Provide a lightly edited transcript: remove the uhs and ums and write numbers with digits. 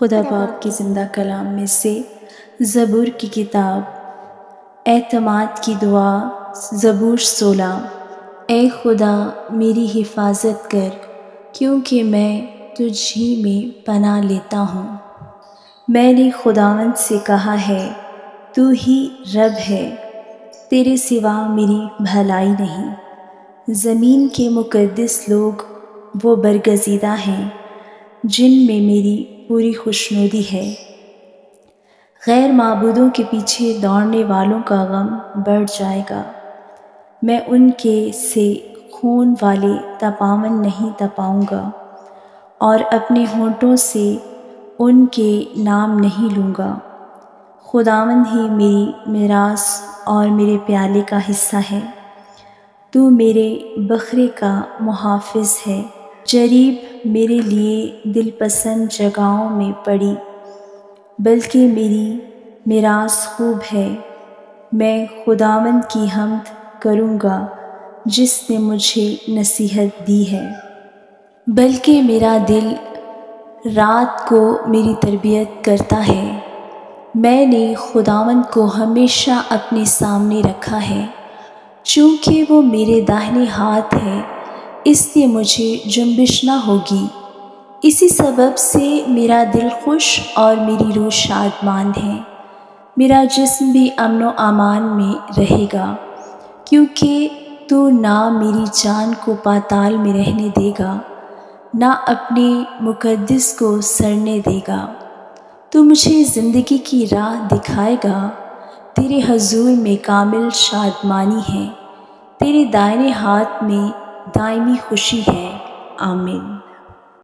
خدا پاک کی زندہ کلام میں سے زبور کی کتاب اعتماد کی دعا زبور 16۔ اے خدا میری حفاظت کر، کیونکہ میں تجھ ہی میں پناہ لیتا ہوں۔ میں نے خداوند سے کہا ہے تو ہی رب ہے، تیرے سوا میری بھلائی نہیں۔ زمین کے مقدس لوگ وہ برگزیدہ ہیں جن میں میری پوری خوشنودی ہے۔ غیر معبودوں کے پیچھے دوڑنے والوں کا غم بڑھ جائے گا۔ میں ان کے سے خون والے تپاون نہیں تپاؤں گا، اور اپنے ہونٹوں سے ان کے نام نہیں لوں گا۔ خداوند ہی میری میراث اور میرے پیالے کا حصہ ہے۔ تو میرے بکھرے کا محافظ ہے۔ جریب میرے لیے دل پسند جگہوں میں پڑی، بلکہ میری میراث خوب ہے۔ میں خداوند کی حمد کروں گا جس نے مجھے نصیحت دی ہے۔ بلکہ میرا دل رات کو میری تربیت کرتا ہے۔ میں نے خداوند کو ہمیشہ اپنے سامنے رکھا ہے۔ چونکہ وہ میرے داہنے ہاتھ ہے، اس لیے مجھے جنبش نہ ہوگی۔ اسی سبب سے میرا دل خوش اور میری روح شادمان ہے۔ میرا جسم بھی امن و امان میں رہے گا، کیونکہ تو نہ میری جان کو پاتال میں رہنے دے گا، نہ اپنے مقدس کو سڑنے دے گا۔ تو مجھے زندگی کی راہ دکھائے گا۔ تیرے حضور میں کامل شادمانی ہے، تیرے دائیں ہاتھ میں دائمی خوشی ہے۔ آمین۔